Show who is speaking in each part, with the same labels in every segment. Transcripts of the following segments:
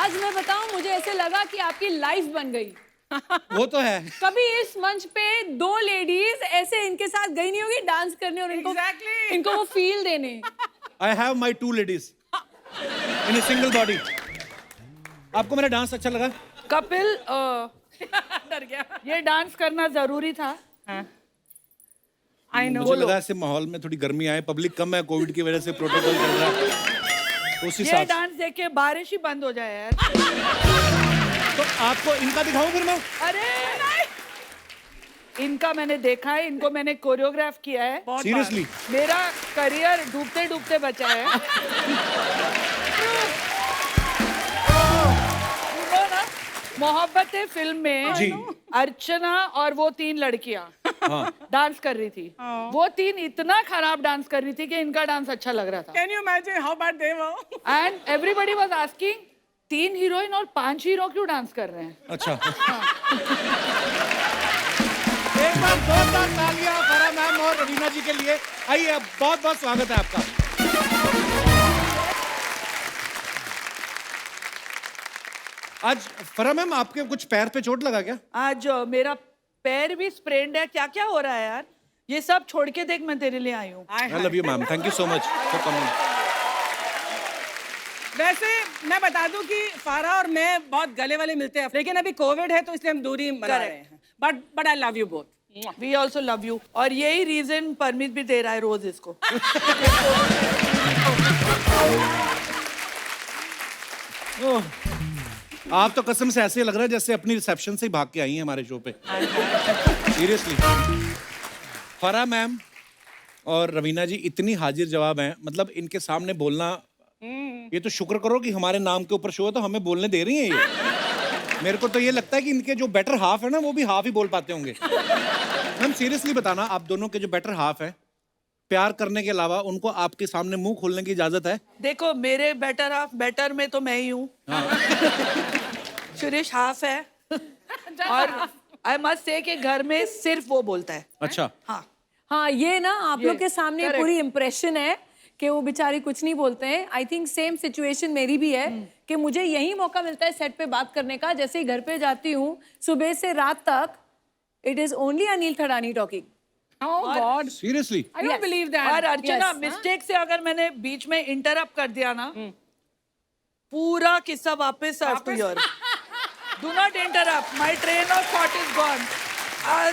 Speaker 1: आज मैं बताऊं, मुझे ऐसे लगा कि आपकी लाइफ बन गई।
Speaker 2: वो तो है।
Speaker 1: कभी इस मंच पे दो लेडीज ऐसे इनके साथ गई नहीं होगी डांस करने और इनको वो फील देने।
Speaker 2: I have my two ladies in a single body. आपको मेरा डांस अच्छा लगा?
Speaker 3: कपिल डर गया। ये डांस करना जरूरी था। I know.
Speaker 2: मुझे लगा ऐसे माहौल में थोड़ी गर्मी आए, पब्लिक कम है, कोविड की वजह से प्रोटोकॉल चल रहा है, तो उस
Speaker 3: ये
Speaker 2: हिसाब से।
Speaker 3: डांस देख के बारिश ही बंद हो जाए यार।
Speaker 2: तो आपको इनका दिखाऊं फिर मैं?
Speaker 3: अरे इनका मैंने देखा है, इनको मैंने कोरियोग्राफ किया है।
Speaker 2: सीरियसली?
Speaker 3: मेरा करियर डूबते डूबते बचा है। मोहब्बत है फिल्म में
Speaker 2: जी।
Speaker 3: अर्चना और वो तीन लड़कियां
Speaker 2: हाँ।
Speaker 3: डांस कर रही थी। वो तीन इतना खराब डांस कर रही थी कि इनका डांस अच्छा लग रहा था।
Speaker 4: Can you imagine how bad they were?
Speaker 3: And everybody was asking, 3 heroine और 5 हीरो क्यों डांस कर रहे हैं?
Speaker 2: अच्छा। एक बार जोरदार तालियां फरा मैम और रवीना जी के लिए। आइए, बहुत बहुत स्वागत है आपका। आज फरा मैम, आपके कुछ पैर पे चोट लगा क्या?
Speaker 3: आज मेरा पैर भी स्प्रेन्ड है। क्या क्या हो रहा है यार? ये सब छोड़ के देख, मैं तेरे लिए आई हूँ।
Speaker 2: आई love you ma'am, thank you so much for coming.
Speaker 4: वैसे मैं बता दूं कि फारा और मैं बहुत गले वाले मिलते हैं, लेकिन अभी कोविड है तो इसलिए हम दूरी बना रहे हैं। But I love you both.
Speaker 3: We also love you. और यही रीजन परमिट भी दे रहा है रोज इसको।
Speaker 2: आप तो कसम से ऐसे लग रहा है जैसे अपनी रिसेप्शन से ही भाग के आई हैं हमारे शो पे। सीरियसली। फरा मैम और रवीना जी इतनी हाजिर जवाब हैं, मतलब इनके सामने बोलना, ये तो शुक्र करो कि हमारे नाम के ऊपर शो है तो हमें बोलने दे रही हैं ये। मेरे को तो ये लगता है कि इनके जो बेटर हाफ है ना, वो भी हाफ ही बोल पाते होंगे। मैम सीरियसली बताना, आप दोनों के जो बेटर हाफ है, प्यार करने के अलावा उनको आपके सामने मुंह खोलने की इजाजत है?
Speaker 3: देखो, मेरे बेटर हाफ, बेटर में तो मैं ही हूँ। सुरेश हाफ है। और आई मस्ट से कि घर में सिर्फ वो बोलता है।
Speaker 2: अच्छा।
Speaker 3: हाँ
Speaker 1: हाँ, ये ना आप
Speaker 3: ये,
Speaker 1: लोग के सामने
Speaker 3: correct.
Speaker 1: पूरी इम्प्रेशन है कि वो बेचारे कुछ नहीं बोलते हैं। आई थिंक सेम सिचुएशन मेरी भी है कि मुझे यही मौका मिलता है सेट पे बात करने का। जैसे ही घर पे जाती हूँ, सुबह से रात तक it is only Anil Thadani talking.
Speaker 4: Oh God!
Speaker 2: Seriously?
Speaker 4: I don't believe that.
Speaker 3: और अर्चना,
Speaker 1: Yes,
Speaker 3: मिस्टेक से अगर मैंने बीच में इंटरप्ट कर दिया ना, पूरा किस्सा वापस to your. Do not interrupt, my train of thought is gone.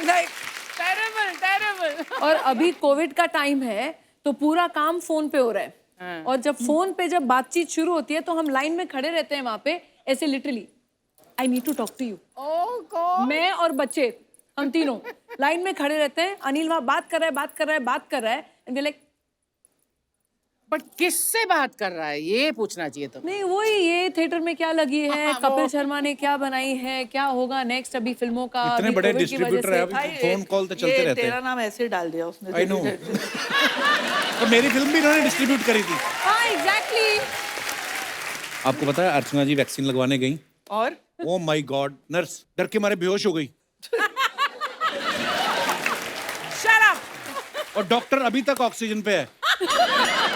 Speaker 3: Like
Speaker 4: Terrible.
Speaker 1: और अभी कोविड का टाइम है तो पूरा काम फोन पे हो रहा है। और जब फोन पे जब बातचीत शुरू होती है तो हम लाइन में खड़े रहते हैं वहां पे, ऐसे literally, I need to talk to you.
Speaker 4: Oh God!
Speaker 1: मैं और बच्चे, हम तीनों लाइन में खड़े रहते हैं। अनिल वहां बात कर रहा है एंड वी लाइक,
Speaker 4: बट किससे बात कर रहा है ये पूछना चाहिए तो।
Speaker 1: नहीं वही, ये थिएटर में क्या लगी है, कपिल शर्मा ने क्या बनाई है, क्या होगा नेक्स्ट अभी फिल्मों का।
Speaker 2: इतने
Speaker 1: अभी
Speaker 2: बड़े
Speaker 1: COVID की वजह
Speaker 2: डिस्ट्रीब्यूटर है,
Speaker 1: से।
Speaker 2: अभी फोन कॉल तो चलते रहते
Speaker 3: तेरा
Speaker 2: हैं।
Speaker 3: नाम ऐसे डाल दिया उसने।
Speaker 2: I know. तो मेरी फिल्म भी इन्होंने डिस्ट्रीब्यूट करी थी।
Speaker 1: हाँ एग्जैक्टली।
Speaker 2: आपको पता है अर्चना जी वैक्सीन लगवाने गई,
Speaker 3: और
Speaker 2: ओ माय गॉड, नर्स डर के मारे बेहोश हो गई।
Speaker 4: Shut up!
Speaker 2: और डॉक्टर अभी तक ऑक्सीजन पे है।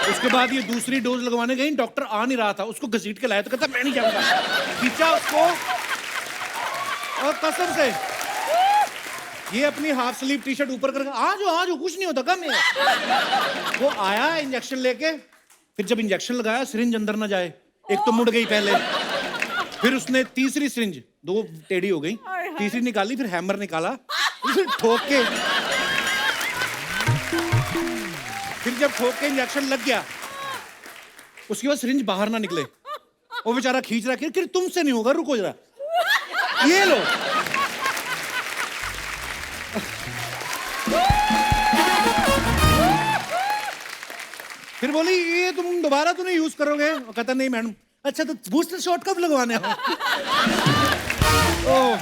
Speaker 2: उसके बाद ये दूसरी डोज लगवाने गई, डॉक्टर आ नहीं रहा था, उसको घसीट के लाया तो कहता मैं नहीं जाऊंगा। खींचा उसको और कसम से ये अपनी हाफ स्लीव टी शर्ट ऊपर करके आज कुछ नहीं होता कम है। वो आया इंजेक्शन लेके, फिर जब इंजेक्शन लगाया सिरिंज अंदर ना जाए, एक तो मुड़ गई पहले, फिर उसने तीसरी सिरिंज, 2 टेढ़ी हो गई, तीसरी निकाली, फिर हैमर निकाला, फिर ठोक के, फिर जब ठोक के इंजेक्शन लग गया, उसके बाद सिरिंज बाहर ना निकले, वो बेचारा खींच रहा कि तुमसे नहीं होगा, रुको जरा, ये लो। फिर बोली ये तुम दोबारा तो नहीं यूज करोगे? वो कहता नहीं मैडम। अच्छा तो बूस्टर शॉट कब लगवाने हो? ओह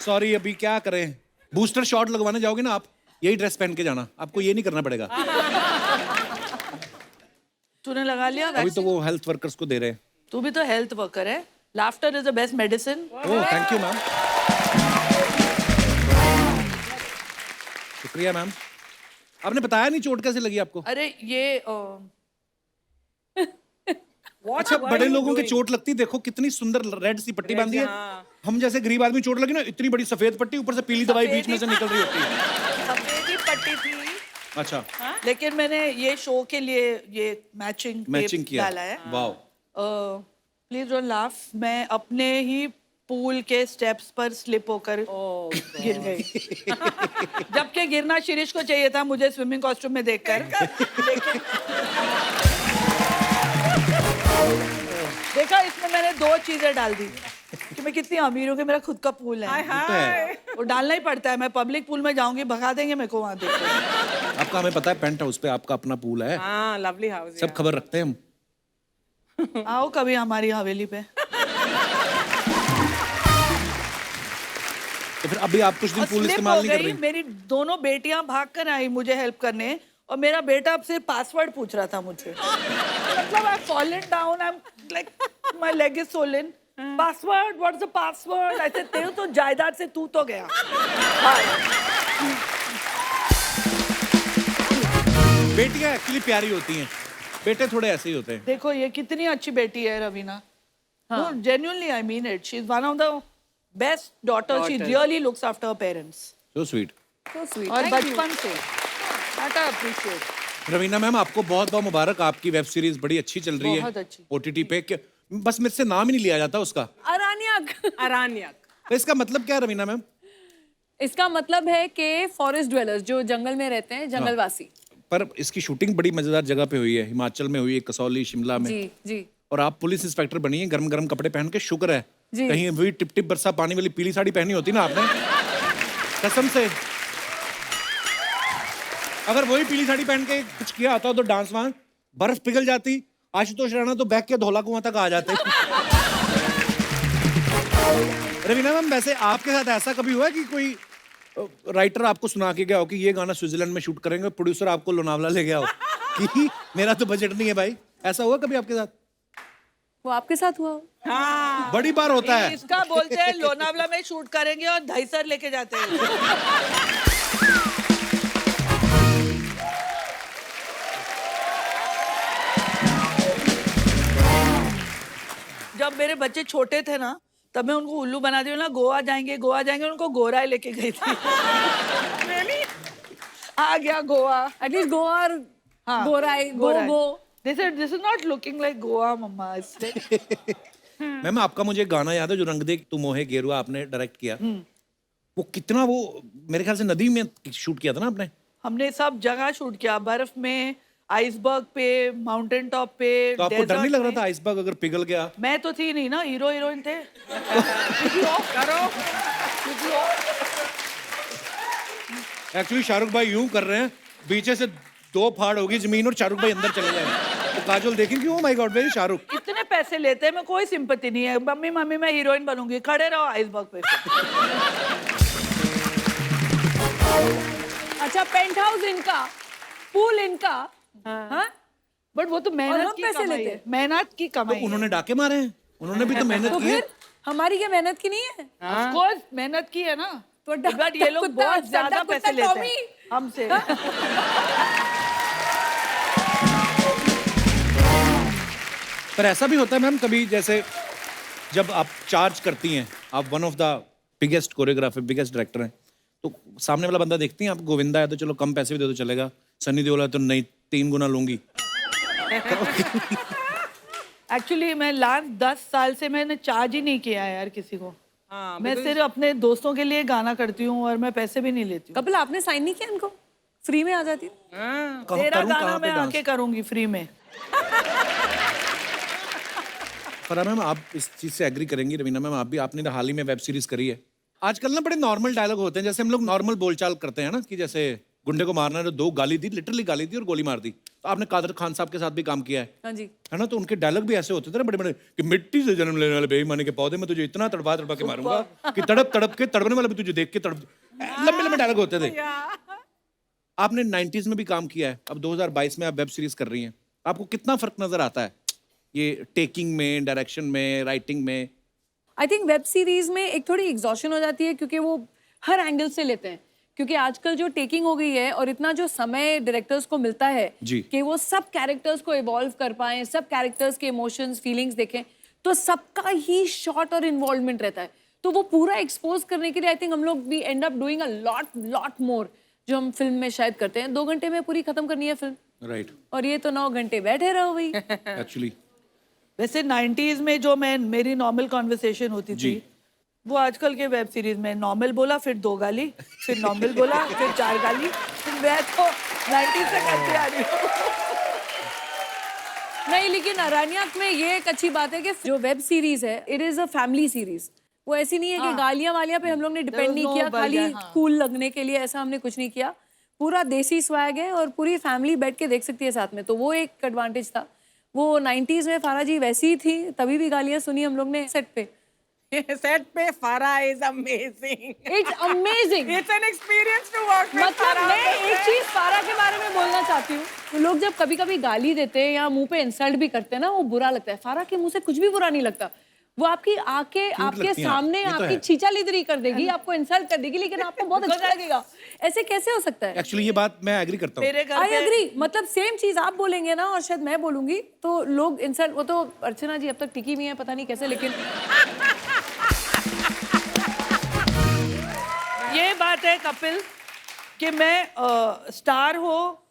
Speaker 2: सॉरी, अभी क्या करें, बूस्टर शॉट लगवाने जाओगे ना आप, यही ड्रेस पहन के जाना, आपको ये नहीं करना पड़ेगा।
Speaker 3: तूने लगा लिया
Speaker 2: अभी तो वो हेल्थ वर्कर्स को दे रहे हैं।
Speaker 3: तू भी तो हेल्थ वर्कर है। Laughter is the best medicine.
Speaker 2: Oh thank you ma'am, शुक्रिया मैम। आपने बताया नहीं चोट कैसे लगी आपको?
Speaker 3: अरे ये
Speaker 2: अच्छा, बड़े लोगों के चोट लगती, देखो कितनी सुंदर रेड सी पट्टी बांधी है। हम जैसे गरीब आदमी चोट लगी ना, इतनी बड़ी सफेद पट्टी, ऊपर से पीली दवाई बीच में से निकल रही होती है।
Speaker 3: सफेद ही पट्टी थी,
Speaker 2: अच्छा,
Speaker 3: लेकिन मैंने ये शो के लिए ये मैचिंग
Speaker 2: किया
Speaker 3: डाला है।
Speaker 2: वाओ।
Speaker 3: प्लीज डोंट लाफ, मैं अपने ही पूल के स्टेप्स पर स्लिप होकर गिर गई। जबकि गिरना शिरीष को चाहिए था मुझे स्विमिंग कॉस्ट्यूम में देखकर, लेकिन देखा इसमें मैंने 2 चीजें डाल दी कि मैं कितनी अमीर हूँ कि मेरा खुद का पूल है। वो डालना ही पड़ता है, मैं पब्लिक पूल में जाऊंगी भगा देंगे मेरे को वहां देखकर।
Speaker 2: आपका हमें पता है, पेंट हाउस पे आपका अपना पूल है।
Speaker 4: हाँ, लवली हाउस।
Speaker 2: सब खबर रखते हैं हम।
Speaker 3: आओ कभी हमारी हवेली पे।
Speaker 2: तो फिर अभी आप कुछ दिन
Speaker 3: और
Speaker 2: पूल
Speaker 3: slip
Speaker 2: इस्तेमाल
Speaker 3: हो
Speaker 2: नहीं कर
Speaker 3: गई,
Speaker 2: रही?
Speaker 3: मेरी दोनों बेटियां भाग कर आई मुझे हेल्प करने, और मेरा बेटा अब से पासवर्ड पूछ रहा था मुझे। मतलब आई fallen down, I am like my leg is Solan. Password, what is the password? ऐसे तेरे तो जायदाद से तू तो गया।
Speaker 2: बेटियां एक्चुअली प्यारी होती हैं, बेटे थोड़े ऐसे ही होते हैं।
Speaker 3: देखो ये कितनी अच्छी बेटी है रवीना। हाँ. Genuinely I mean it, she is one of the best daughters, she really looks after her parents.
Speaker 2: So sweet.
Speaker 3: और बचपन से that I appreciate.
Speaker 2: Raveena ma'am, आपको बहुत बहुत मुबारक, आपकी वेब सीरीज बड़ी अच्छी चल रही है।
Speaker 3: बहुत अच्छी।
Speaker 2: ओटीटी पे बस मेरे से नाम ही नहीं लिया जाता उसका।
Speaker 4: अरानियक।
Speaker 2: तो इसका मतलब क्या है रवीना मैम?
Speaker 1: इसका मतलब है कि फॉरेस्ट ड्वेलर्स, जो जंगल में रहते हैं, जंगलवासी।
Speaker 2: पर इसकी शूटिंग बड़ी मजेदार जगह पे हुई है, हिमाचल में हुई है, कसौली, शिमला में।
Speaker 1: जी जी।
Speaker 2: और आप पुलिस इंस्पेक्टर बनी है, गरम गरम कपड़े पहन के, शुक्र है
Speaker 1: जी।
Speaker 2: कहीं वही टिप टिप बरसा पानी वाली पीली साड़ी पहनी होती ना आपने, कसम से। अगर वही पीली साड़ी पहन के कुछ किया होता तो डांस वहां बर्फ पिघल जाती, आशुतोष राणा तो बैग के धौला कुआं तक आ जाते। रवीना मैम, वैसे आपके साथ ऐसा कभी हुआ कि कोई राइटर आपको सुना के गया हो कि ये गाना स्विट्जरलैंड में शूट करेंगे, प्रोड्यूसर आपको लोनावला ले गया हो कि मेरा तो बजट नहीं है भाई, ऐसा हुआ कभी आपके साथ?
Speaker 1: वो आपके साथ हुआ?
Speaker 4: हाँ,
Speaker 2: बड़ी बार होता है।
Speaker 3: इसका बोलते हैं लोनावला में शूट करेंगे और दहीसर लेके जाते हैं। जब मेरे बच्चे छोटे थे ना, तब मैं उनको उल्लू बना दी ना, गोवा जाएंगे गोवा जाएंगे, उनको गोराई लेके गई थी। आ गया गोवा,
Speaker 1: एटलीस्ट गोवा और
Speaker 3: हाँ,
Speaker 1: गोराई,
Speaker 3: गोराई।
Speaker 1: गो।
Speaker 3: This is not looking like Goa, mama.
Speaker 2: Ma'am, आपका मुझे गाना याद है जो रंग दे तू मोहे गेरुआ आपने डायरेक्ट किया, वो कितना, वो मेरे ख्याल से नदी में शूट किया था ना आपने?
Speaker 3: हमने सब जगह शूट किया, बर्फ में, आइसबर्ग पे, माउंटेन टॉप पे।
Speaker 2: तो आपको डर नहीं लग रहा था आइसबर्ग अगर पिघल गया?
Speaker 3: मैं तो थी नहीं ना, हीरो हीरोइन थे।
Speaker 2: एक्चुअली शाहरुख भाई यूं कर रहे हैं, पीछे से 2 फाड़ होगी जमीन और शाहरुख भाई अंदर चले जाएंगे, तो काजोल देखेंगे, oh my God very Shahrukh.
Speaker 3: कितने पैसे लेते हैं, मैं कोई सिंपैथी नहीं है। मम्मी मम्मी मैं हीरोइन बनूंगी, खड़े रहो आइसबर्ग पे।
Speaker 1: अच्छा, पेंट हाउस इनका, पूल इनका, हाँ?
Speaker 3: बट वो तो
Speaker 1: और
Speaker 3: मेहनत
Speaker 1: हम
Speaker 3: की
Speaker 1: पैसे
Speaker 3: कमाई
Speaker 1: लेते
Speaker 3: है,
Speaker 1: हैं।
Speaker 3: मेहनत की
Speaker 2: तो
Speaker 3: कमाई है।
Speaker 2: उन्होंने डाके मारे हैं, उन्होंने भी तो मेहनत
Speaker 1: तो
Speaker 2: की है।
Speaker 1: फिर हमारी क्या मेहनत की नहीं है?
Speaker 3: Of course, मेहनत की है ना।
Speaker 1: तो
Speaker 3: बट ये लोग
Speaker 1: कुत्ता-
Speaker 3: बहुत ज्यादा
Speaker 1: कुत्ता
Speaker 3: पैसे लेते हैं
Speaker 1: टॉमी।
Speaker 3: हमसे।
Speaker 2: पर ऐसा भी होता है मैम कभी, जैसे जब आप चार्ज करती हैं, आप one of the biggest choreographer, biggest director हैं, तो सामने वाला बंदा देखती हैं आप, गोविंदा है तो चलो कम पैसे भी दे दो चलेगा, सनी देओल है तो नहीं 3 गुना लूंगी।
Speaker 3: एक्चुअली मैं लास्ट 10 साल से मैंने चार्ज ही नहीं किया है यार किसी को।
Speaker 4: हाँ,
Speaker 3: मैं सिर्फ अपने दोस्तों के लिए गाना करती हूँ और मैं पैसे भी नहीं लेती हूँ।
Speaker 1: कपिल, आपने साइन नहीं किया इनको? फ्री में आ जाती।
Speaker 3: तेरा गाना मैं आके करूंगी फ्री में।
Speaker 2: पर मैम, आप इस चीज से एग्री करेंगी रवीना मैम, आप भी, आपने हाल ही में वेब सीरीज करी है। आजकल ना बड़े नॉर्मल डायलॉग होते हैं, जैसे हम लोग नॉर्मल बोलचाल करते हैं ना, कि जैसे गुंडे को मारना है तो 2 गाली दी, लिटरली गाली दी और गोली मार दी। तो आपने कादर खान साहब के साथ भी काम किया है,
Speaker 1: हाँ जी।
Speaker 2: है ना? तो उनके डायलॉग भी ऐसे होते थे ना बड़े बड़े, कि मिट्टी से जन्म लेने वाले बेईमानी के पौधे में तुझे इतना तड़पा तड़पा के मारूंगा कि तड़प तड़प के तड़पने वाला भी तुझे देख के तड़प, लंबे लंबे डायलॉग होते थे। आपने 90s में भी काम किया है, अब 2022 में आप वेब सीरीज कर रही हैं, आपको कितना फर्क नजर आता है ये टेकिंग में, डायरेक्शन में, राइटिंग में?
Speaker 1: आई थिंक वेब सीरीज में एक थोड़ी एग्जॉशन हो जाती है, क्योंकि वो हर एंगल से लेते हैं क्योंकि आजकल जो टेकिंग हो गई है और इतना जो समय डायरेक्टर्स को मिलता है
Speaker 2: जी।
Speaker 1: कि वो सब कैरेक्टर्स को इवॉल्व कर पाएं, सब कैरेक्टर्स के इमोशंस फीलिंग्स देखें, तो सबका ही शॉट और इन्वॉल्वमेंट रहता है, तो वो पूरा एक्सपोज करने के लिए आई थिंक हम लोग we end up doing a lot more जो हम फिल्म में शायद करते हैं। 2 घंटे में पूरी खत्म करनी है फिल्म,
Speaker 2: राइट,
Speaker 1: और ये तो 9 घंटे बैठे रहो भाई।
Speaker 2: एक्चुअली
Speaker 3: वैसे 90s में जो मेरी नॉर्मल कॉन्वर्सेशन होती
Speaker 2: जी।
Speaker 3: थी, वो आजकल के वेब सीरीज में नॉर्मल बोला फिर 2 गाली, फिर नॉर्मल बोला फिर 4 गाली, फिर मैं तो 90s से करते आ रही हूँ।
Speaker 1: नहीं, लेकिन अरण्यक में ये एक अच्छी बात है कि जो वेब सीरीज है it is a family series. वो ऐसी नहीं है कि गालियां वालियां पे हम लोग ने डिपेंड नहीं
Speaker 3: no
Speaker 1: किया खाली
Speaker 3: vulgar, हाँ।
Speaker 1: कूल लगने के लिए, ऐसा हमने कुछ नहीं किया। पूरा देसी स्वैग है और पूरी फैमिली बैठ के देख सकती है साथ में, तो वो एक एडवांटेज था। वो 90s में फारा जी वैसी ही थी, तभी भी गालियां सुनी हम लोग ने सेट पे।
Speaker 4: सेट पे Farah is amazing.
Speaker 1: It's amazing.
Speaker 4: It's an experience to work with
Speaker 1: मतलब
Speaker 4: फारा।
Speaker 1: मैं एक चीज फारा के बारे में बोलना चाहती हूँ, तो लोग जब कभी कभी गाली देते हैं या मुंह पे इंसल्ट भी करते हैं ना, वो बुरा लगता है। फारा के मुंह से कुछ भी बुरा नहीं लगता। वो आपकी आके आपके
Speaker 2: लगती हैं,
Speaker 1: सामने
Speaker 2: ये तो
Speaker 1: आपकी
Speaker 2: है।
Speaker 1: छींचा लिदरी कर देगी, आपको इंसल्ट कर देगी, लेकिन आपको बहुत अच्छा लगेगा। ऐसे कैसे हो सकता है?
Speaker 2: एक्चुअली ये बात मैं एग्री करता हूँ।
Speaker 3: मेरे घर
Speaker 1: आई
Speaker 3: पे
Speaker 1: अग्री। मतलब सेम चीज आप बोलेंगे ना और शायद मैं बोलूंगी तो लोग इंसल्ट, वो तो अर्चना जी अब तक टिकी हुई है पता नहीं कैसे, लेकिन
Speaker 3: ये बात है कपिल कि मैं स्टार हो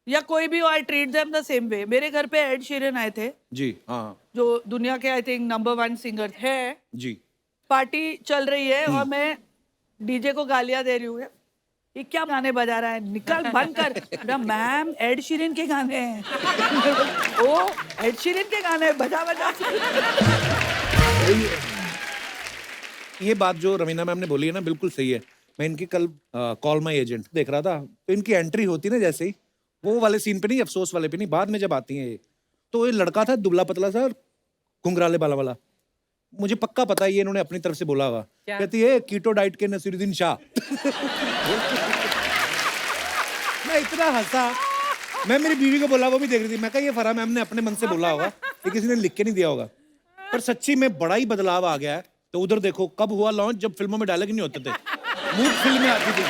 Speaker 3: या कोई भी हो, I treat them the same way. मेरे घर पे एड शीरन आए थे,
Speaker 2: जी हाँ
Speaker 3: जो दुनिया के आई थिंक नंबर 1 सिंगर है।
Speaker 2: जी।
Speaker 3: पार्टी चल रही है और मैं डीजे को गालियां दे रही हूँ, ये क्या गाने बजा रहा है, निकल बंद कर। मैम एड शीरन के गाने हैं। ओ एड शीरन के गाने बजा बजा।
Speaker 2: ये बात जो रवीना मैम ने बोली है ना, बिल्कुल सही है। मैं इनकी कल कॉल माई एजेंट देख रहा था, तो इनकी एंट्री होती ना जैसे ही, वो वाले सीन पे नहीं, अफसोस वाले पे नहीं, बाद में जब आती है ये, तो ये लड़का था दुबला पतला सा और घुंघराले बाला वाला। मुझे पक्का पता है ये इन्होंने अपनी तरफ से बोला होगा। कहती है कीटो डाइट के नसीरुद्दीन शाह। मैं इतना हंसा, मैं मेरी बीवी को बोला, वो भी देख रही थी। मैं कहा ये फराह मैम ने अपने मन से बोला होगा, ये किसी ने लिख के नहीं दिया होगा। पर सच्ची में बड़ा ही बदलाव आ गया है। तो उधर देखो कब हुआ लॉन्च, जब फिल्मों में डायलॉग नहीं होते थे, मूड फिल्में आती थी,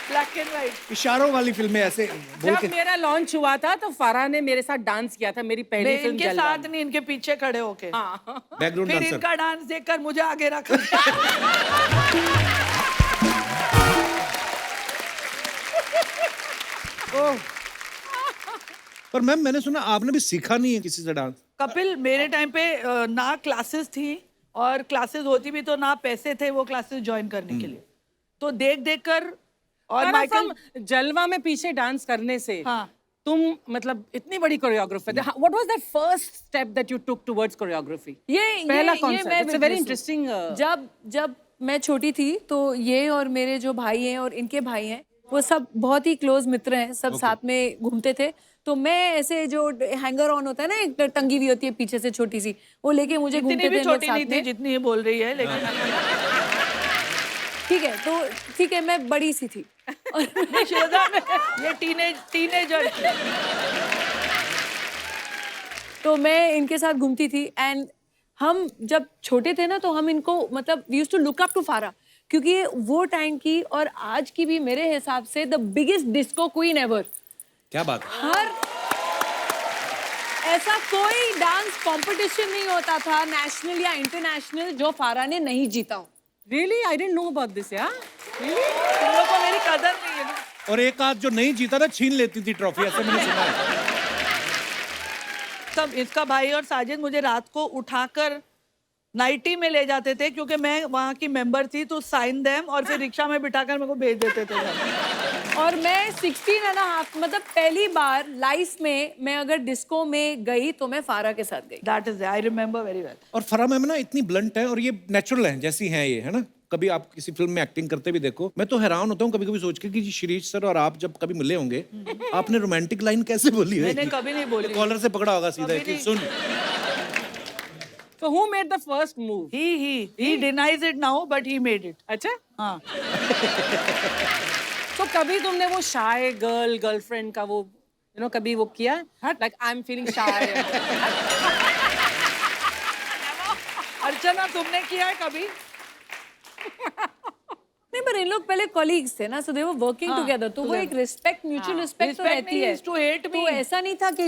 Speaker 3: ब्लैक एंड व्हाइट
Speaker 2: इशारों वाली फिल्में ऐसे बोल
Speaker 4: जब
Speaker 2: के।
Speaker 4: मेरा लॉन्च हुआ था तो फारा ने मेरे साथ डांस किया था, मेरी पहली फिल्म
Speaker 3: इनके
Speaker 4: जलवा
Speaker 3: साथ नहीं, इनके पीछे खड़े होके।
Speaker 2: बैकग्राउंड
Speaker 3: फिर
Speaker 2: डांसर।
Speaker 3: इनका डांस देखकर मुझे आगे रखा।
Speaker 2: पर मैम मैंने सुना आपने भी सीखा नहीं है किसी से डांस।
Speaker 3: कपिल मेरे टाइम पे ना क्लासेस थी, और क्लासेस होती भी तो ना पैसे थे वो क्लासेस ज्वाइन करने के लिए। तो देख देख कर और माइकल
Speaker 4: जलवा में पीछे डांस करने से
Speaker 3: हाँ।
Speaker 4: तुम मतलब इतनी बड़ी choreographer. What was that first step that you took towards choreography? पहला concept, it's a very interesting.
Speaker 1: जब मैं छोटी थी तो ये और मेरे जो भाई हैं और इनके भाई हैं, वो सब बहुत ही क्लोज मित्र हैं, सब साथ में घूमते थे। तो मैं ऐसे जो हैंगर ऑन होता है ना, एक टंगी हुई होती है पीछे से छोटी सी, वो लेके मुझे
Speaker 3: इतनी
Speaker 1: घूमते
Speaker 3: भी
Speaker 1: थे हम लोग
Speaker 3: छोटी
Speaker 1: साथ
Speaker 3: नहीं थी
Speaker 1: में।
Speaker 3: जितनी ये बोल रही है, लेकिन
Speaker 1: ठीक है, तो ठीक है, मैं बड़ी सी थी। और
Speaker 3: श्वेता में ये टीनेजर थी।
Speaker 1: तो मैं इनके साथ घूमती थी। एंड हम जब छोटे थे ना, तो हम इनको मतलब we used to look up to Farah, क्योंकि ये वो टाइम की और आज की भी मेरे हिसाब से the biggest disco queen ever.
Speaker 2: क्या बात है।
Speaker 1: हर ऐसा कोई डांस कंपटीशन नहीं होता था नेशनल या इंटरनेशनल जो फारा ने नहीं जीता हो।
Speaker 4: Really I didn't know about this. या रियली
Speaker 3: तुम लोग को मेरी कदर नहीं है ना।
Speaker 2: और एक आध जो नहीं जीता था छीन लेती थी ट्रॉफी, ऐसे मैंने सुना है।
Speaker 3: तब इसका भाई और साजिद मुझे रात को उठाकर नाइटी में ले जाते थे, क्योंकि मैं वहाँ की मेंबर थी, तो साइन देम और फिर रिक्शा में बिठाकर मेरे को भेज देते थे घर।
Speaker 1: और मैं 16.5 मतलब पहली बार लाइफ में मैं अगर डिस्को में गई तो मैं फारा के साथ गई।
Speaker 3: That is I remember very well.
Speaker 2: और फराह मैम ना इतनी ब्लंट है और ये नेचुरल है जैसी हैं ये, है ना। कभी आप किसी फिल्म में एक्टिंग करते भी देखो, मैं तो हैरान होता हूँ कभी कभी सोच के कि शिरीष सर और आप जब कभी मिले होंगे, आपने रोमांटिक लाइन कैसे बोली है?
Speaker 3: मैंने कभी नहीं बोली।
Speaker 2: कॉलर से पकड़ा होगा सीधा
Speaker 3: कभी
Speaker 2: कि
Speaker 3: नहीं।
Speaker 2: सुन।
Speaker 4: So who made the first move?
Speaker 3: He denies it now, but he made it.
Speaker 4: अच्छा,
Speaker 3: हाँ।
Speaker 4: तो कभी तुमने वो शाय गर्लफ्रेंड का वो कभी वो किया, लाइक आई एम फीलिंग शाय?
Speaker 3: अर्चना तुमने किया है कभी?
Speaker 1: नहीं, पर इन लोग पहले कॉलीग्स थे ना, सो दे वर वर्किंग टुगेदर, तो वो एक रिस्पेक्ट, म्यूचुअल रिस्पेक्ट तो
Speaker 3: Respect
Speaker 1: रहती
Speaker 3: नहीं,
Speaker 1: है.
Speaker 3: he used to hate me.
Speaker 1: तो ऐसा नहीं था कि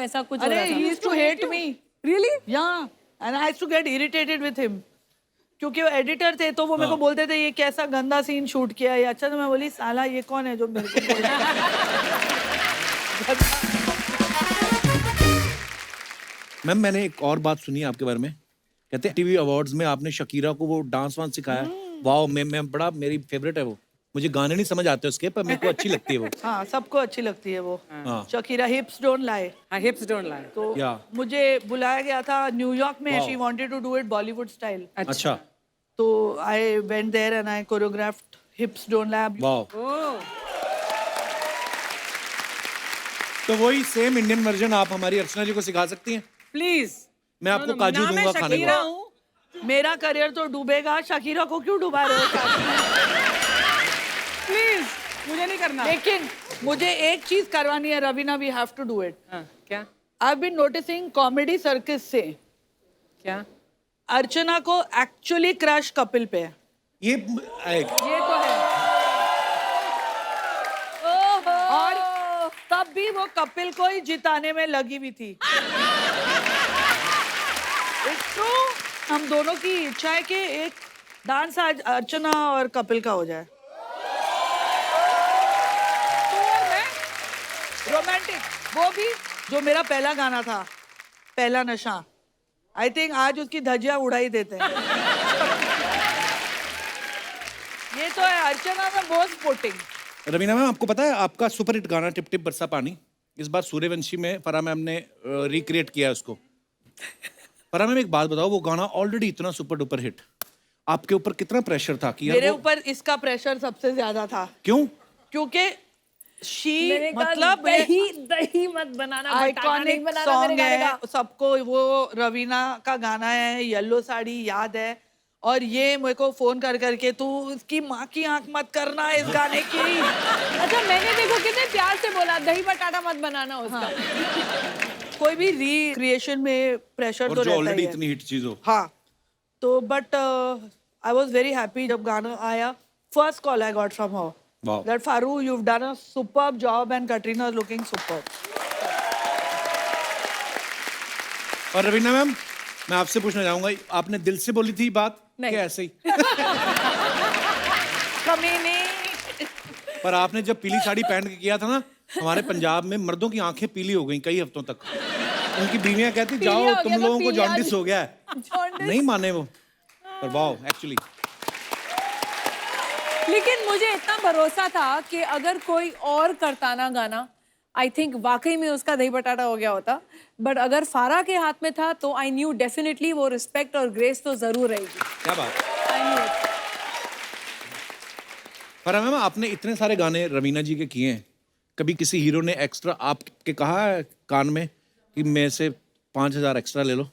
Speaker 1: ऐसा कुछ हो
Speaker 3: अरे
Speaker 1: रहा
Speaker 3: he
Speaker 1: था.
Speaker 3: used to hate me.
Speaker 1: Really?
Speaker 3: Yeah, and I used to get irritated with him. क्योंकि वो एडिटर थे तो वो मेरे को बोलते थे ये कैसा गंदा सीन शूट किया है. अच्छा तो मैं बोली साला ये कौन है जो मेरे को बोल रहा है?
Speaker 2: मैम मैंने एक और बात सुनी है आपके बारे में, कहते हैं टीवी अवार्ड्स में आपने शकीरा को वो डांस वांस सिखाया. वाओ, मैं बड़ा, मेरी फेवरेट है वो. मुझे गाने नहीं समझ आते उसके, पर मेरे को अच्छी लगती है वो.
Speaker 3: हाँ सबको अच्छी लगती है वो.
Speaker 2: हाँ.
Speaker 3: शकीरा हिप्स डोंट लाई.
Speaker 4: हाँ, hips don't lie.
Speaker 3: तो
Speaker 2: Yeah.
Speaker 3: मुझे बुलाया गया था न्यूयॉर्क में.
Speaker 2: Wow.
Speaker 3: She wanted to do it Bollywood style.
Speaker 2: अच्छा.
Speaker 3: तो I went there and I choreographed hips don't lie.
Speaker 2: Wow.
Speaker 4: Oh,
Speaker 2: तो वही सेम इंडियन वर्जन आप हमारी अर्चना जी को सिखा सकती हैं.
Speaker 4: please.
Speaker 2: मैं आपको काजू
Speaker 4: ना मैं
Speaker 2: दूंगा खाने
Speaker 4: शकीरा
Speaker 2: को.
Speaker 4: हूँ.
Speaker 3: मेरा करियर तो डूबेगा, शकीरा को क्यों डुबा रहे हो साथ में?
Speaker 4: Please, मुझे नहीं करना.
Speaker 3: लेकिन मुझे एक चीज करवानी है Raveena, we have to do it.
Speaker 4: हाँ, क्या?
Speaker 3: I have been noticing comedy circus से
Speaker 4: क्या?
Speaker 3: अर्चना को एक्चुअली क्रश कपिल पे है.
Speaker 2: ये
Speaker 3: ये तो है. और तब भी वो कपिल को ही जिताने में लगी हुई थी. It's true. हम दोनों की इच्छा है कि एक डांस आज अर्चना और कपिल का हो जाए. रोमांटिक. वो भी जो मेरा पहला गाना था, पहला नशा. आई थिंक आज उसकी धज्जियां उड़ाई देते हैं. ये तो है अर्चना में बहुत स्पोर्टिंग.
Speaker 2: रवीना मैम, आपको पता है आपका सुपर हिट गाना टिप टिप बरसा पानी, इस बार सूर्यवंशी में फराह मैम ने रिक्रिएट किया है उसको. फराह मैम एक बात बताओ, वो गाना ऑलरेडी इतना सुपर डुपर हिट, आपके ऊपर कितना प्रेशर था कि यार
Speaker 3: मेरे
Speaker 2: वो-
Speaker 3: ऊपर इसका प्रेशर सबसे ज्यादा था.
Speaker 2: क्यों?
Speaker 3: क्योंकि शी
Speaker 1: मैंने कहा,
Speaker 3: मतलब
Speaker 1: दही मत बनाना, बटाना नहीं
Speaker 3: आइकॉनिक
Speaker 1: बनाना मेरे
Speaker 3: सॉन्ग
Speaker 1: गाने
Speaker 3: है.
Speaker 1: का.
Speaker 3: सबको वो रवीना का गाना है, येलो साड़ी याद है. और ये मेरे को फोन कर करके तू इसकी माँ की आंख मत करना इस गाने की.
Speaker 1: अच्छा, मैंने देखो कितने प्यार से बोला दही बटाटा मत बनाना उसका.
Speaker 3: कोई भी रिक्रिएशन में प्रेशर
Speaker 2: और
Speaker 3: तो
Speaker 2: जो
Speaker 3: रहता
Speaker 2: ऑलरेडी
Speaker 3: ही है.
Speaker 2: इतनी हिट चीज हो.
Speaker 3: हाँ. तो but I was very happy जब गाना आया. First call I got from her
Speaker 2: Wow.
Speaker 3: that Faru, you've done a superb job and Katrina is looking superb.
Speaker 2: और रवीना मैम, मैं आपसे पूछना चाहूंगा, आपने दिल से बोली थी बात
Speaker 1: नहीं.
Speaker 2: कि ऐसे ही?
Speaker 3: कमीनी.
Speaker 2: पर आपने जब पीली साड़ी पहन के किया था ना, हमारे पंजाब में मर्दों की आंखें पीली हो गई कई हफ्तों तक. उनकी बीवियां कहती
Speaker 1: पीलिया
Speaker 2: जाओ
Speaker 1: हो
Speaker 2: तुम
Speaker 1: गया था,
Speaker 2: लोगों को
Speaker 1: पीलिया
Speaker 2: जॉन्डिस हो गया है.
Speaker 1: जॉन्डिस.
Speaker 2: नहीं माने वो. पर वाओ, एक्चुअली
Speaker 1: लेकिन मुझे इतना भरोसा था कि अगर कोई और करता ना गाना, आई थिंक वाकई में उसका दही बटाटा हो गया होता. बट अगर फारा के हाथ में था तो आई न्यू डेफिनेटली वो रिस्पेक्ट और ग्रेस तो जरूर रहेगी.
Speaker 2: क्या बात.
Speaker 1: I knew.
Speaker 2: पर मैम, आपने इतने सारे गाने रवीना जी के किए हैं, कभी किसी हीरो ने एक्स्ट्रा आपके कहा है कान में कि मेरे से 5,000 एक्स्ट्रा ले लो,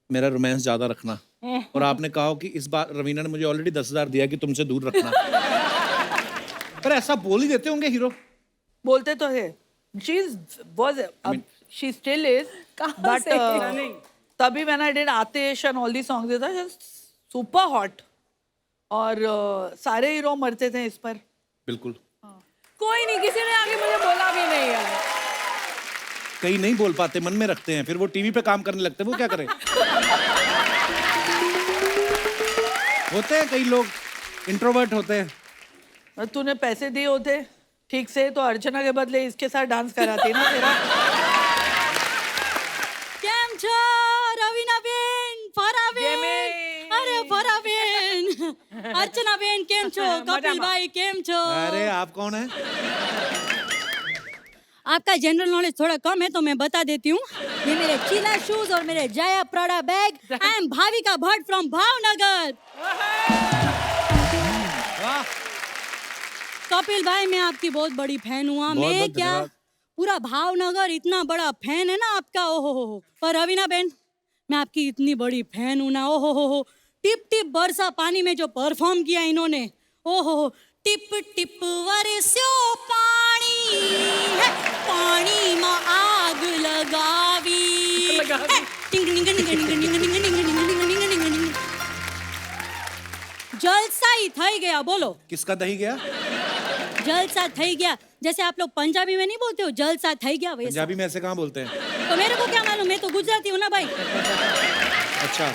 Speaker 2: मेरा रोमांस ज्यादा रखना, और आपने कहा हो कि इस बार रवीना ने मुझे ऑलरेडी 10,000 दिया कि तुमसे दूर रखना? पर ऐसा बोल ही देते होंगे हीरो.
Speaker 3: बोलते तो है. She was she still is.
Speaker 1: कहाँ
Speaker 3: But
Speaker 1: से?
Speaker 3: तभी when I did Atish and all these songs, it was just super hot. और सारे हीरो मरते थे इस पर.
Speaker 2: बिल्कुल.
Speaker 1: कोई नहीं, किसी ने आगे मुझे बोला भी नहीं है.
Speaker 2: कई नहीं बोल पाते, मन में रखते हैं, फिर वो टीवी पे काम करने लगते हैं, वो क्या करें. होते हैं कई लोग इंट्रोवर्ट होते हैं.
Speaker 3: और तूने पैसे दिए होते ठीक से तो अर्चना के बदले इसके साथ डांस कराती ना तेरा.
Speaker 5: કેમ છો રવીનાબેન ફરાબેન અરે ફરાબેન અર્ચનાબેન કેમ છો કપિલભાઈ કેમ છો
Speaker 2: अरे आप कौन है?
Speaker 5: आपका जनरल नॉलेज थोड़ा कम है तो मैं बता देती हूँ ये मेरे चीला शूज और मेरे Jaya Prada bag. I am Bhavika Bhatt from Bhavnagar. Kapil भाई मैं आपकी बहुत बड़ी फैन हुआ.
Speaker 2: बहुत
Speaker 5: मैं
Speaker 2: बहुत
Speaker 5: क्या
Speaker 2: धन्यवाद.
Speaker 5: पूरा भावनगर इतना बड़ा फैन है ना आपका. ओहो हो. पर रवीना बेन मैं आपकी इतनी बड़ी फैन हूँ ना. ओहो हो. टिप टिप बरसा पानी में जो परफॉर्म किया इन्होंने, ओहो हो. टिप टिप वरस्यो पानी है पानी में आग लगावी है. टिंग टिंग टिंग टिंग टिंग टिंग टिंग टिंग टिंग टिंग टिंग टिंग टिंग. जलसा दही થઈ ગયા બોલો
Speaker 2: किसका दही गया?
Speaker 5: जलसा થઈ ગયા जैसे आप लोग पंजाबी में नहीं बोलते हो जलसा થઈ ગયા वैसे
Speaker 2: पंजाबी में ऐसे कहाँ बोलते हैं?
Speaker 5: तो मेरे को क्या मालूम मैं तो गुजराती हूँ ना भाई
Speaker 2: अच्छा,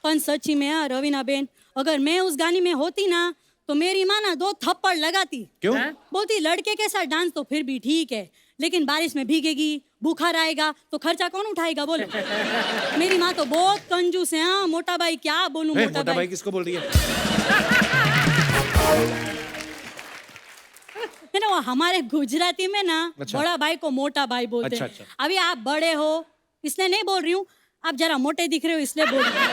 Speaker 5: पर सच्ची में यार रवीना बेन अगर मैं उस गाने में होती ना तो मेरी माँ ना 2 थप्पड़ लगाती
Speaker 2: क्यों?
Speaker 5: बोलती लड़के के साथ डांस तो फिर भी ठीक है लेकिन बारिश में भीगेगी बुखार आएगा तो खर्चा कौन उठाएगा बोलो मेरी माँ तो बहुत कंजूस है हाँ मोटा भाई क्या बोलूं
Speaker 2: ए,
Speaker 5: मोटा भाई
Speaker 2: किसको बोल रही है?
Speaker 5: है ना वो हमारे गुजराती में ना
Speaker 2: अच्छा।
Speaker 5: बड़ा भाई को मोटा भाई बोलते हैं
Speaker 2: अच्छा।
Speaker 5: अभी आप बड़े हो इसलिए नहीं बोल रही हूँ आप जरा मोटे दिख रहे हो इसलिए बोल रही हूँ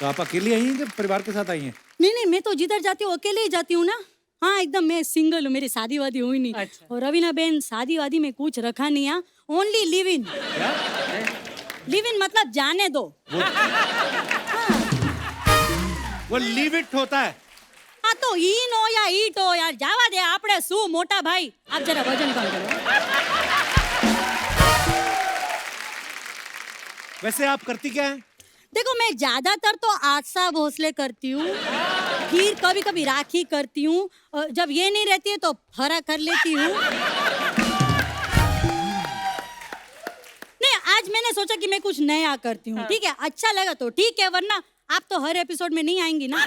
Speaker 2: तो आप अकेली आई हैं कि परिवार के साथ आई हैं?
Speaker 5: नहीं मैं तो जिधर जाती हूँ अकेले ही जाती हूँ ना हाँ एकदम मैं सिंगल हूँ मेरी शादी वादी हुई नहीं
Speaker 4: अच्छा।
Speaker 5: और रवीना बेन शादी वादी में कुछ रखा नहीं है ओनली लिव इन मतलब जाने दो
Speaker 2: वो लीव इट होता है।
Speaker 5: हाँ तो इन हो या ईट हो यार जावा दे आपड़े शू मोटा भाई आप जरा वजन कम करो
Speaker 2: वैसे आप करती क्या है?
Speaker 5: देखो मैं ज्यादातर तो आशा भोसले करती हूँ फिर कभी कभी राखी करती हूँ जब ये नहीं रहती है तो फरा कर लेती हूँ नहीं आज मैंने सोचा कि मैं कुछ नया करती हूँ ठीक है अच्छा लगा तो ठीक है वरना आप तो हर एपिसोड में नहीं आएंगी ना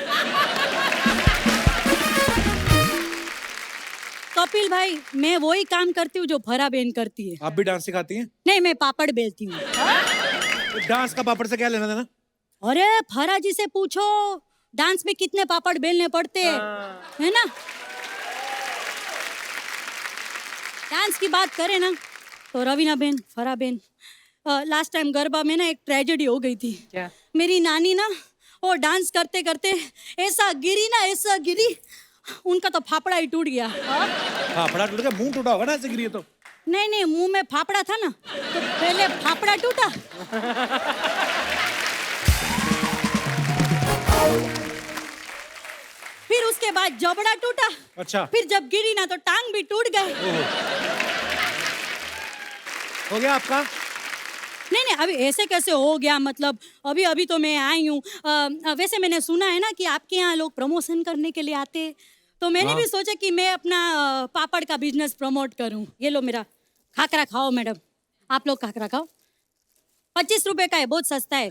Speaker 5: कपिल भाई मैं वही काम करती हूँ जो फरा बेन करती है
Speaker 2: आप भी डांस सिखाती हैं?
Speaker 5: नहीं मैं पापड़ बेलती हूँ
Speaker 2: डांस का पापड़ से क्या लेना देना?
Speaker 5: अरे फरा जी से पूछो डांस में कितने पापड़ बेलने पड़ते हैं है ना डांस की बात करें ना तो रवीना बेन फरा बेन लास्ट टाइम गरबा में ना एक ट्रेजेडी हो गई थी
Speaker 4: क्या?
Speaker 5: मेरी नानी ना वो डांस करते करते ऐसा गिरी उनका तो फाफड़ा ही टूट गया
Speaker 2: फाफड़ा टूट गया, मुंह टूटा होगा ना ऐसे गिरी है तो।
Speaker 5: नहीं मुंह में फाफड़ा था ना तो पहले फाफड़ा टूटा फिर उसके बाद जबड़ा टूटा
Speaker 2: अच्छा,
Speaker 5: फिर जब गिरी ना तो टांग भी टूट गए
Speaker 2: ओहो। हो गया आपका?
Speaker 5: नहीं अभी ऐसे कैसे हो गया मतलब अभी तो मैं आई हूँ वैसे मैंने सुना है ना कि आपके यहाँ लोग प्रमोशन करने के लिए आते हैं तो मैंने भी सोचा कि मैं अपना पापड़ का बिजनेस प्रमोट करूँ ये लो मेरा खाकरा खाओ मैडम आप लोग खाकरा खाओ 25 रुपए का है बहुत सस्ता है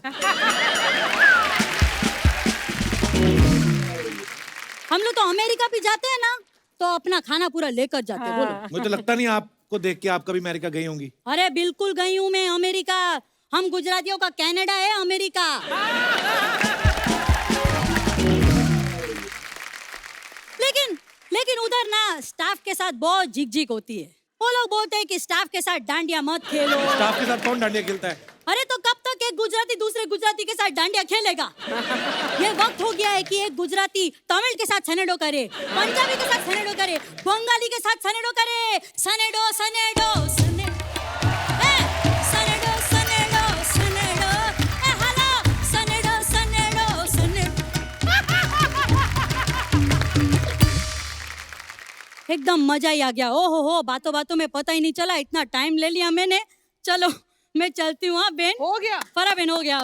Speaker 5: हम लोग तो अमेरिका भी जाते हैं ना तो अपना खाना पूरा लेकर जाते हैं बोलो
Speaker 2: मुझे तो लगता नहीं आपको देख के आप कभी अमेरिका गई होंगी।
Speaker 5: अरे बिल्कुल गई हूँ मैं अमेरिका हम गुजरातियों का कनाडा है अमेरिका लेकिन उधर ना स्टाफ के साथ बहुत झिकझिक होती है वो लोग बोलते हैं कि स्टाफ के साथ डांडिया मत खेलो
Speaker 2: स्टाफ के साथ कौन डांडिया खेलता है?
Speaker 5: अरे तो कब तक एक गुजराती दूसरे गुजराती के साथ डांडिया खेलेगा ये वक्त हो गया है कि एक गुजराती तमिल के साथ सनेडो करे पंजाबी के साथ सनेडो करे बंगाली के साथ सनेडो करे सनेडो सनेडो सनेडो ए सनेडो सनेडो सनेडो ए हला सनेडो सनेडो सनेडो एकदम मजा ही आ गया ओहो हो बातों बातों में पता ही नहीं चला इतना टाइम ले लिया मैंने चलो मैं चलती हूँ हाँ बेन
Speaker 4: हो गया
Speaker 5: फरा बेन हो गया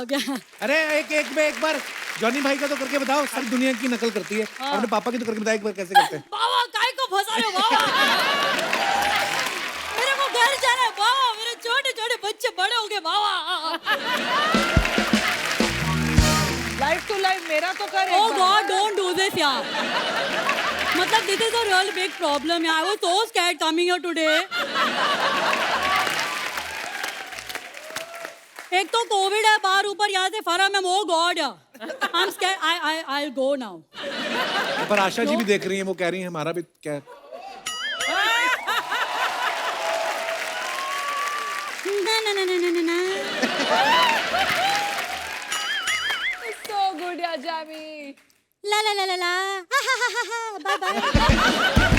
Speaker 2: अरे एक बार जॉनी भाई का तो करके बताओ, सारी दुनिया की नकल करती है। अपने पापा की तो करके बताओ एक बार कैसे करते हैं।
Speaker 5: बाबा काय को फंसा रहे हो बाबा मेरे को घर जाना है बाबा मेरे छोटे छोटे बच्चे बड़े हो गए बाबा
Speaker 3: लाइफ टू लाइफ मेरा तो कर
Speaker 5: Oh God, don't do this, यार. मतलब this is a real big problem, यार. I was so scared coming here today. एक तो कोविड है बाहर ऊपर यहाँ से फरा में oh God, I'm scared. I'll go now.
Speaker 2: पर आशा जी भी देख रही हैं, वो कह रही हैं हमारा भी क्या
Speaker 5: ना.
Speaker 1: So good, Ajami.
Speaker 5: La la la la la. Ha ha ha ha ha. Bye bye.